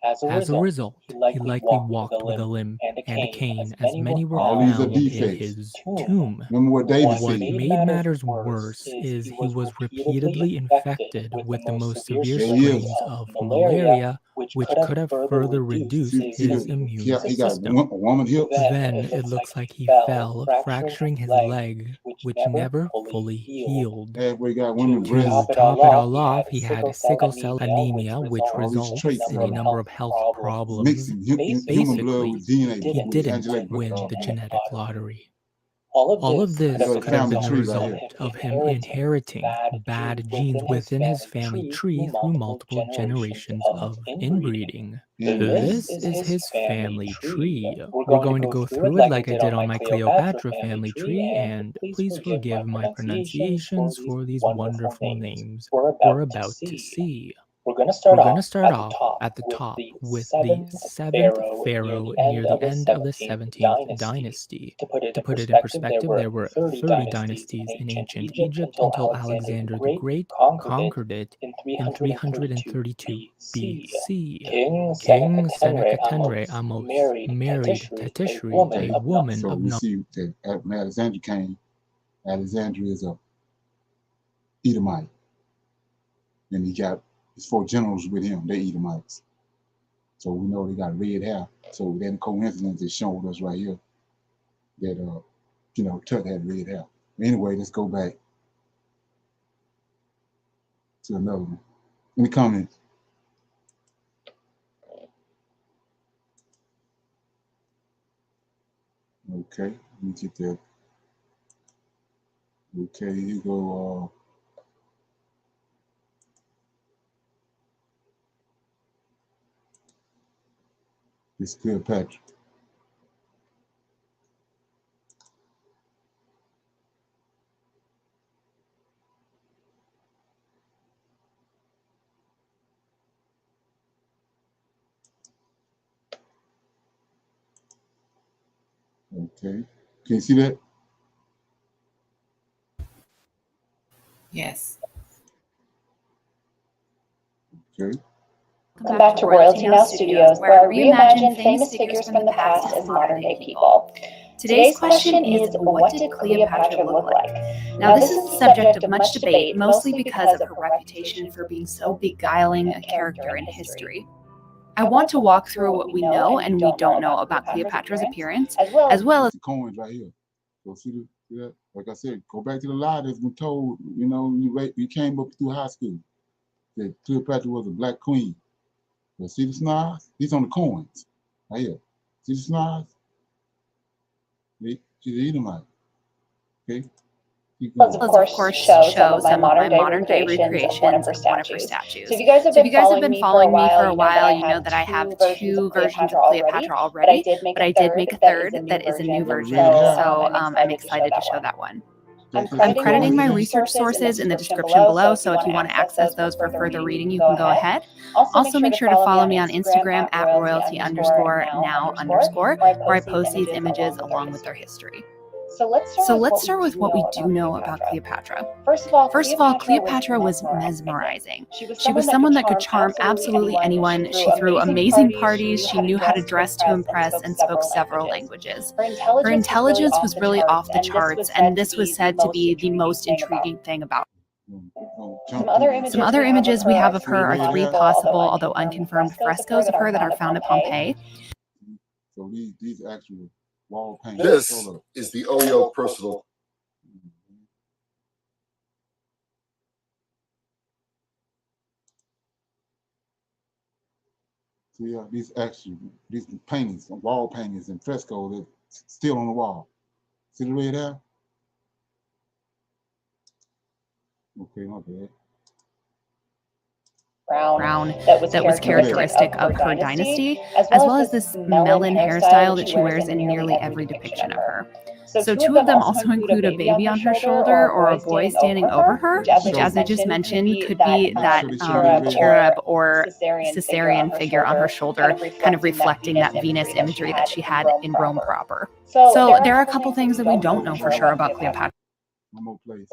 As a result, he likely walked with a limp and a cane, as many were All these are found in defects. his tomb. Remember what David What said. made matters worse is he was repeatedly infected with the most severe There he is. strains of malaria, which could have further reduced his immune he got system. a woman hips. Then it looks like he fell, fracturing his leg, which never fully healed. Halfway got women To breasts. top it all off, he had sickle cell anemia, which All these results traits in a number of health problems. mixing human blood Basically, with DNA. he with didn't angelic win blood. the genetic lottery. All of this Go to could have family been the tree right result here. of him inheriting bad genes within his family tree through multiple generations of inbreeding. This is his family tree. We're going to go through it like I did on my Cleopatra family tree, and please forgive my pronunciations for these wonderful names we're about to see. We're going to start off at the top with the 7th pharaoh near the end of the 17th dynasty. To put it in perspective, there were 30 dynasties in ancient Egypt until Alexander the Great conquered it in 332 BC. King Senecatenre Amos married Tetishri, a woman So of we see that when Alexander came, Alexander is a Edomite. And he got his 4 generals with him, they Edomites. So we know they got red hair. So then coincidence is showing us right here that Tut had red hair. Anyway, let's go back to another one. Any comments? Okay, let me get that. Okay, here you go. This is Cleopatra. Okay, can you see that? Yes. Okay. Welcome back to Royalty Now Studios, where I reimagine famous figures from the past as modern-day people. Today's question is, what did Cleopatra look like? Now, this is the subject of much debate, mostly because of her reputation for being so beguiling a character in history. I want to walk through what we know and we don't know about Cleopatra's appearance, as well as the coins right here. So see that? Like I said, go back to the lie that's been told. You came up through high school that Cleopatra was a black queen. But see the snars? These on the coins right here. See the snars? She's an Edomite. Okay. of course, show some of my modern-day recreations of one of her statues. So if you guys have been following me for a while, you know that I have 2 versions of Cleopatra already, but I did make a third that is a new version, so I'm excited to show that one. I'm crediting my research sources in the description below, so if you want to access those for further reading, you can go ahead. Also, make sure to follow me on Instagram at royalty_now_, where I post these images along with their history. So let's start with what we do know about Cleopatra. First of all, Cleopatra was mesmerizing. She was someone that could charm absolutely anyone. She threw amazing parties, she knew how to dress to impress, and spoke several languages. Her intelligence was really off the charts, and this was said to be the most intriguing thing about her. Some other images we have of her are 3 possible, although unconfirmed, frescoes of her that are found at Pompeii. So these actual wall paintings. This is the Oyo personal. So yeah, these paintings, wall paintings and frescoes that's still on the wall. See the red hair? Okay, my bad. brown that was characteristic of her dynasty, as well as this melon hairstyle that she wears in nearly every depiction of her. So two of them also include a baby on her shoulder or a boy standing over her, which, as I just mentioned, could be that cherub or Caesarean figure on her shoulder, kind of reflecting that Venus imagery that she had in Rome proper. So there are a couple things that we don't know for sure about Cleopatra. One more place.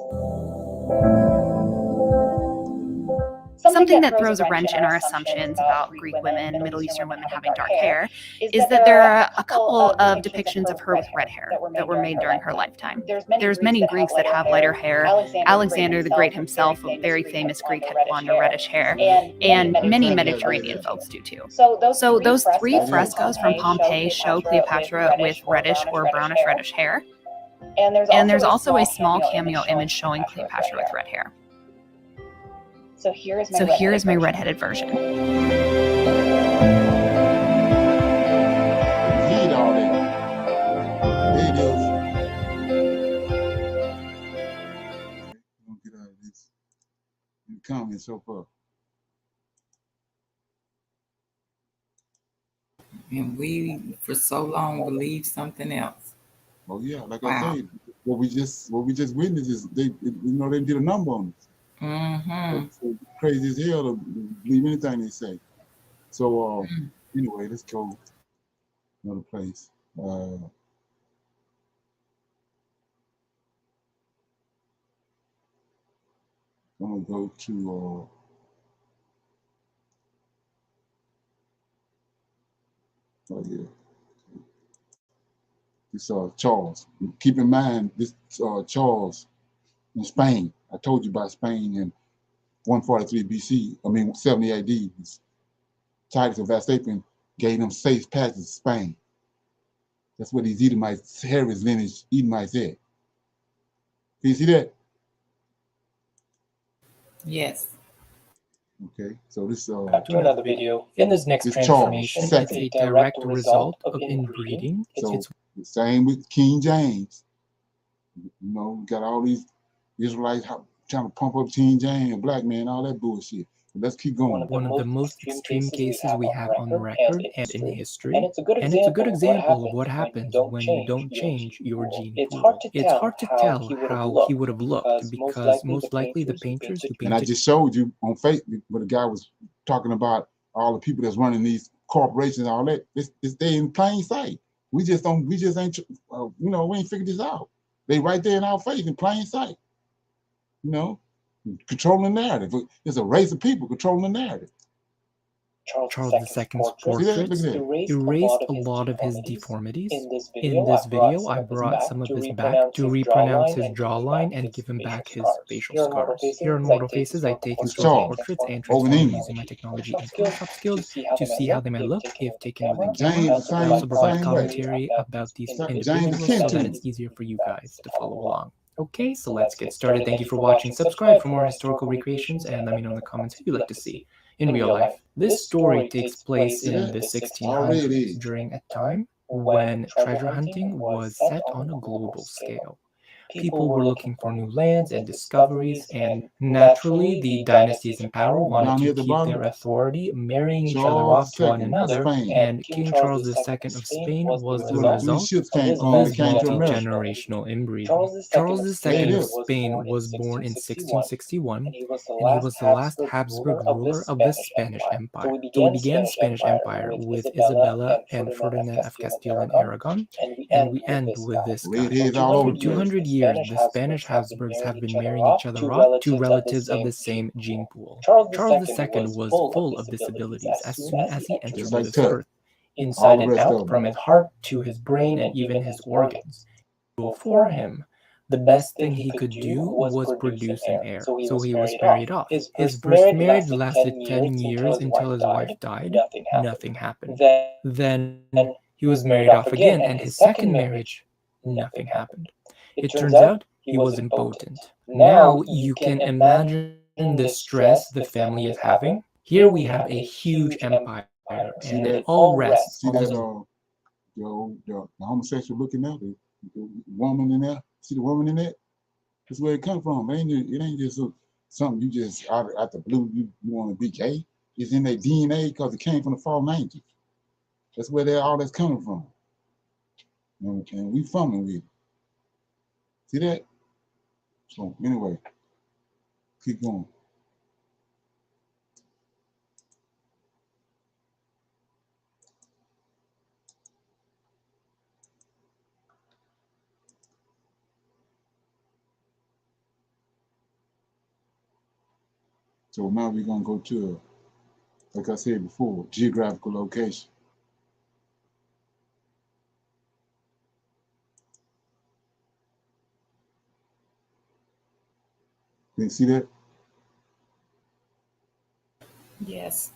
Something that throws a wrench in our assumptions about Greek women, Middle Eastern women having dark hair, is that there are a couple of depictions of her with red hair that were made during her lifetime. There's many Greeks that have lighter hair. Alexander the Great himself, a very famous Greek, had blonde or reddish hair, and many Mediterranean folks do too. So those three frescoes from Pompeii show Cleopatra with reddish or brownish reddish hair, and there's also a small cameo image showing Cleopatra with red hair. So here is my redheaded version. Heat all that. There it is. Okay, we're gonna get out of this. In the comments so far. And we, for so long, believed something else. Oh yeah, like Wow. I said, what we just witnessed is they did a number on us. Mm-hmm. So crazy as hell to believe anything they say. So anyway, let's go another place. I'm gonna go to oh yeah. This Charles. Keep in mind this Charles in Spain. I told you about Spain in 143 BC. 70 AD. Titus of Vespasian gave them safe passage to Spain. That's what these Edomites, Herod's lineage, Edomites at. Can you see that? Yes. Okay, so this To another video. In this next It's transformation, Charles it's II. a direct result of inbreeding. So It's the same with King James. You know, we got all these Israelites trying to pump up King James and black man, all that bullshit. But let's keep going. one of the most extreme cases we have on record and in history, and it's a good example of what happens when you don't change your gene pool. It's hard to tell how he would have looked because most likely the painters who And I painted just showed you on Facebook where the guy was talking about all the people that's running these corporations and all that. It's they in plain sight. We just ain't, we ain't figured this out. They right there in our face in plain sight. You know, controlling the narrative. It's a race of people controlling the narrative. Charles II's portraits erased a lot of his deformities. In this video, I brought some of his back to repronounce his jawline and give him back his facial scars. Here on Mortal Faces, I take historical portraits and transform them using my technology and Photoshop skills to see how they might look if taken with a camera. I also provide commentary about these individuals so that it's easier for you guys to follow along. Okay, so let's get started. Thank you for watching. Subscribe for more historical recreations and let me know in the comments who you'd like to see in real life. This story takes place in the 1600s during a time when treasure hunting was set on a global scale. People were looking for new lands and discoveries, and naturally, the dynasties in power wanted to keep their authority, marrying each other off to one another, and King Charles II of Spain was the result of this multi-generational inbreeding. Charles II of Spain was born in 1661, and he was the last Habsburg ruler of the Spanish Empire. So we began the Spanish Empire with Isabella and Ferdinand of Castile and Aragon, and we end with this guy. For 200 years, the Spanish Habsburgs have been marrying each other off to relatives of the same gene pool. Charles II was full of disabilities as soon as he entered this earth, inside and out, from his heart to his brain and even his organs. For him, the best thing he could do was produce an heir, so he was married off. His first marriage lasted 10 years until his wife died. Nothing happened. Then he was married off again, and his second marriage, nothing happened. It turns out he was impotent. Now you can imagine the stress the family is having. Here we have a huge empire, and it all rests on the homosexual looking at the woman in there. See the woman in there? That's where it comes from. It ain't just something you just out the blue, you want to be gay. It's in their DNA because it came from the fallen angels. That's where all that's coming from. And we fumbling with it. See that? So anyway, keep going. So now we're gonna go to, like I said before, geographical location. You see that? Yes.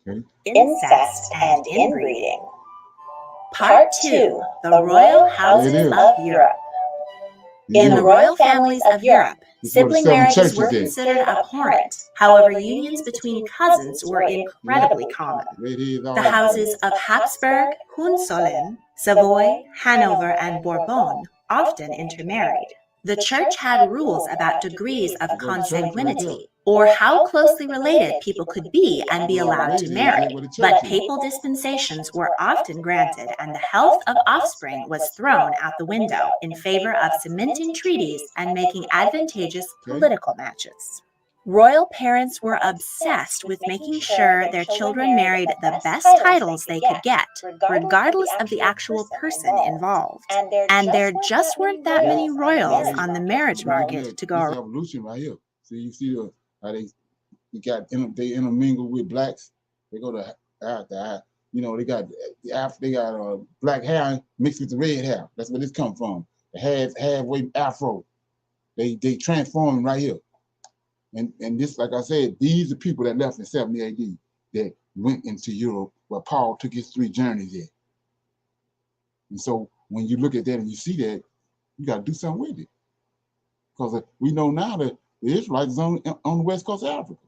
Okay. Incest and Inbreeding. Part 2, the Royal Houses of Europe. In the royal families of Europe, sibling marriages were considered abhorrent. However, unions between cousins were incredibly common. The houses of Habsburg, Hohenzollern, Savoy, Hanover, and Bourbon often intermarried. The church had rules about degrees of consanguinity, or how closely related people could be and be allowed to marry. But papal dispensations were often granted, and the health of offspring was thrown out the window in favor of cementing treaties and making advantageous political matches. Royal parents were obsessed with making sure their children married the best titles they could get, regardless of the actual person involved. And there just weren't that many royals on the marriage market to go around. Evolution right here. So you see how they intermingle with blacks. They go to they got black hair mixed with the red hair. That's where this come from. The halfway afro. They transform right here. And this, like I said, these are people that left in 70 AD that went into Europe where Paul took his 3 journeys there. And so when you look at that and you see that, you got to do something with it. Because we know now that the Israelites is on the west coast of Africa.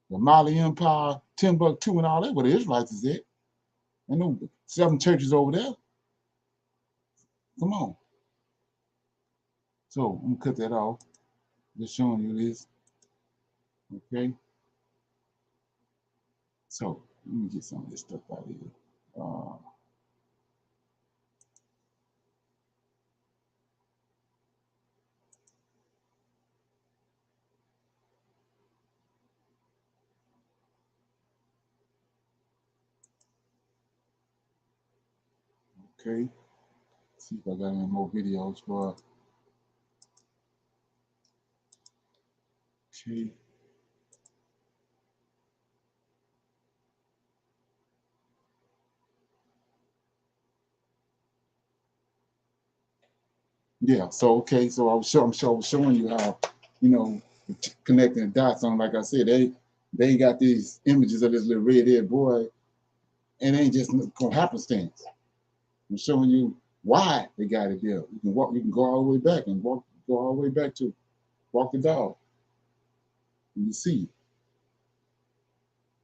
The Mali Empire, Timbuktu, and all that, where the Israelites is at. And no 7 churches over there. Come on. So I'm gonna cut that off. Just showing you this. Okay. So let me get some of this stuff out of here. Okay. See if I got any more videos for. Okay. Yeah. So okay. So I'm showing you how, connecting the dots on. Like I said, they got these images of this little red-haired boy, and it ain't just happenstance. I'm showing you why they got it there. You can go all the way back and go all the way back to walk the dog. And you see it.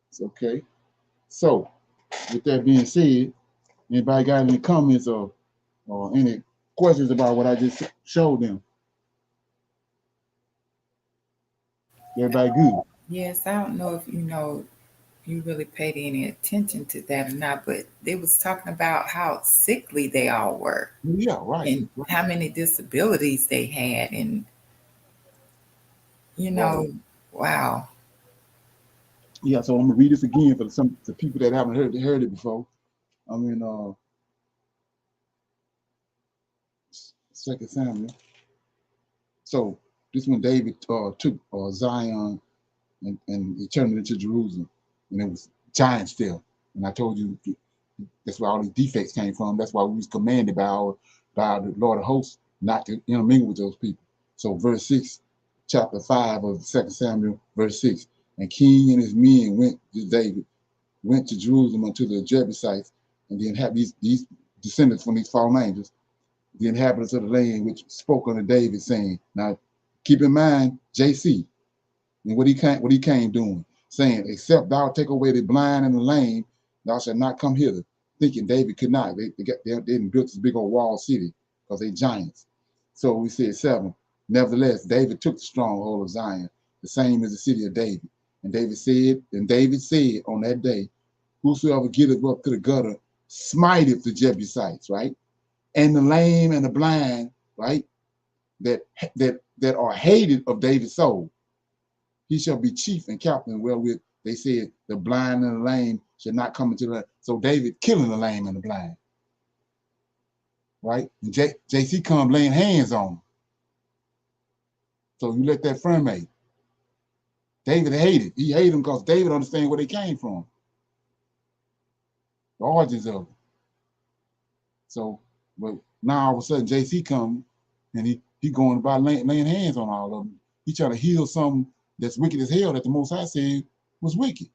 It's okay. So with that being said, anybody got any comments or any questions about what I just showed them? Everybody good? Yes, I don't know if you really paid any attention to that or not, but they was talking about how sickly they all were. Yeah, right. And how many disabilities they had, and Right. wow. Yeah, so I'm gonna read this again for the people that haven't heard it before. I mean, 2 Samuel. So this when David took Zion and he turned it into Jerusalem, and it was giants there. And I told you that's where all these defects came from. That's why we was commanded by the Lord of hosts not to intermingle with those people. So verse 6, chapter 5 of 2 Samuel, verse 6. And King and his men went to Jerusalem unto the Jebusites, and the inhabitants, these descendants from these fallen angels, the inhabitants of the land which spoke unto David, saying, now keep in mind JC and what he came doing, saying, except thou take away the blind and the lame, thou shalt not come hither. Thinking David could not. They didn't build this big old wall city because they giants. So we said 7. Nevertheless, David took the stronghold of Zion, the same as the city of David. And David said on that day, whosoever getteth up to the gutter smiteth the Jebusites, right? And the lame and the blind, right? That are hated of David's soul. He shall be chief and captain wherewith they said the blind and the lame should not come into the land. So David killing the lame and the blind. Right? And JC come laying hands on him. So you let that ferment. David hated. He hated them because David understands where they came from. The origins of it. So, but now all of a sudden JC come and he going about laying hands on all of them. He trying to heal something that's wicked as hell that the Most High said was wicked.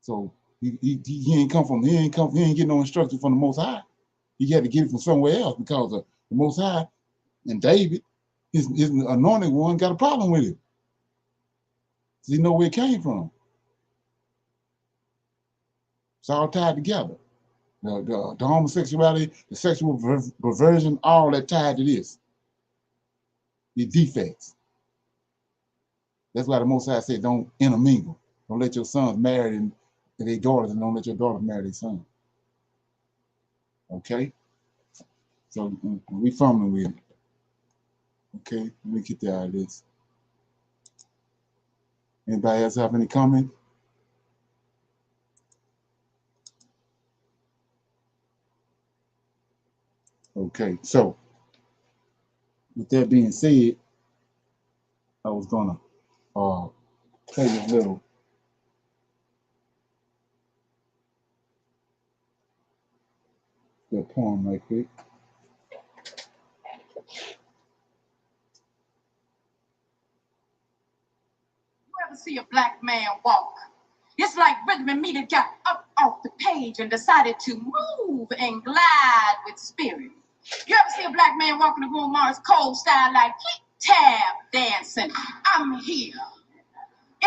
So he ain't get no instruction from the Most High. He had to get it from somewhere else because of the Most High and David, his anointed one, got a problem with it. So he know where it came from. It's all tied together. The homosexuality, the sexual perversion, all that tied to this. The defects. That's why the Most High said, don't intermingle. Don't let your sons marry their daughters, and don't let your daughters marry their sons. Okay? So we fumbling with it. Okay, let me get out of this. Anybody else have any comment? Okay, so with that being said, I was gonna play this little poem right quick. You ever see a black man walk? It's like rhythm and meter got up off the page and decided to move and glide with spirit. You ever see a black man walk in the room, Mars Cole style, like tap dancing? I'm here.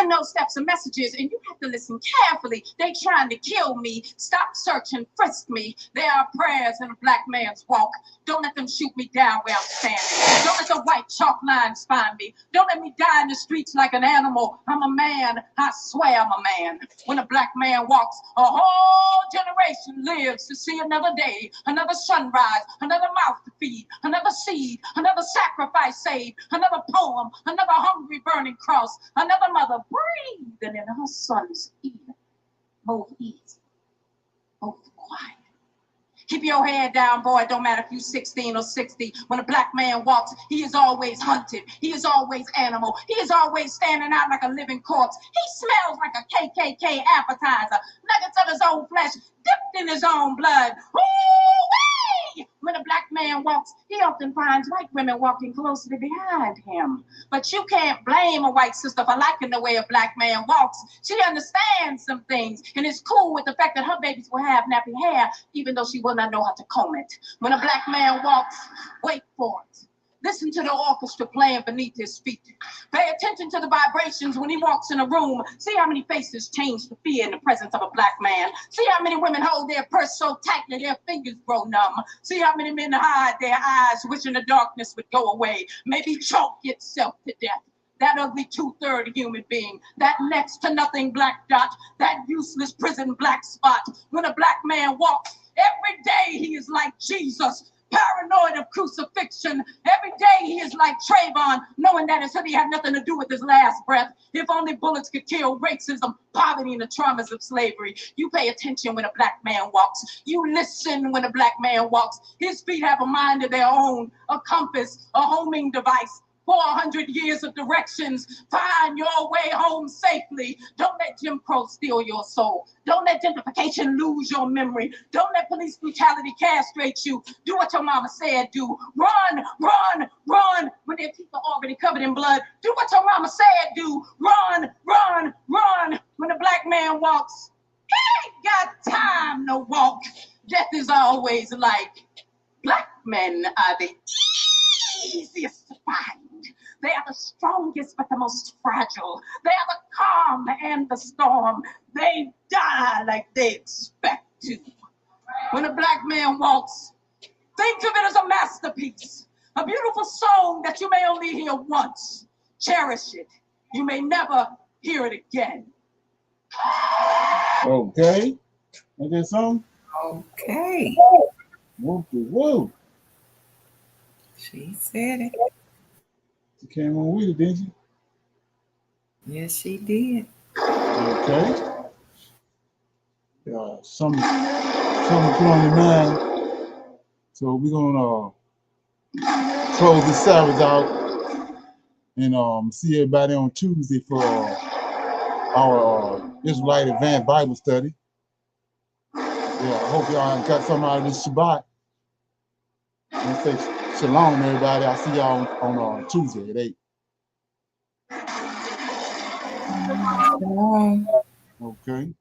In those steps and messages, and you have to listen carefully. They trying to kill me. Stop, search, and frisk me. There are prayers in a black man's walk. Don't let them shoot me down where I'm standing. Don't let the white chalk lines find me. Don't let me die in the streets like an animal. I'm a man. I swear I'm a man. When a black man walks, a whole generation lives to see another day, another sunrise, another mouth to feed, another seed, another sacrifice saved, another poem, another hungry burning cross, another mother breathing in her son's ear. Both easy, both quiet. Keep your head down, boy. It don't matter if you're 16 or 60. When a black man walks, he is always hunted. He is always animal. He is always standing out like a living corpse. He smells like a KKK appetizer. Nuggets of his own flesh, dipped in his own blood. Woo-wee! When a black man walks, he often finds white women walking closely behind him. But you can't blame a white sister for liking the way a black man walks. She understands some things and is cool with the fact that her babies will have nappy hair, even though she will not know how to comb it. When a black man walks, wait for it. Listen to the orchestra playing beneath his feet. Pay attention to the vibrations when he walks in a room. See how many faces change to fear in the presence of a black man. See how many women hold their purse so tightly their fingers grow numb. See how many men hide their eyes, wishing the darkness would go away. Maybe choke itself to death. That ugly 2/3 human being, that next to nothing black dot, that useless prison black spot. When a black man walks, every day he is like Jesus. Paranoid of crucifixion. Every day he is like Trayvon, knowing that his hoodie had nothing to do with his last breath. If only bullets could kill racism, poverty, and the traumas of slavery. You pay attention when a black man walks. You listen when a black man walks. His feet have a mind of their own, a compass, a homing device. 400 years of directions. Find your way home safely. Don't let Jim Crow steal your soul. Don't let gentrification lose your memory. Don't let police brutality castrate you. Do what your mama said do. Run, run, run. When their teeth are already covered in blood, do what your mama said do. Run, run, run. When a black man walks, he ain't got time to walk. Death is always like, black men are the easiest to find. They are the strongest but the most fragile. They are the calm and the storm. They die like they expect to. When a black man walks, think of it as a masterpiece. A beautiful song that you may only hear once. Cherish it. You may never hear it again. Okay. Ain't that song? Okay. Whoop de whoop. She said it. She came on with it, didn't she? Yes, she did. Okay. Something to put on your mind. So we're gonna close this Sabbath out and see everybody on Tuesday for our Israelite Advanced Bible Study. Yeah, I hope y'all got something out of this Shabbat. And say shalom, everybody. I'll see y'all on Tuesday at 8. Shalom. Okay.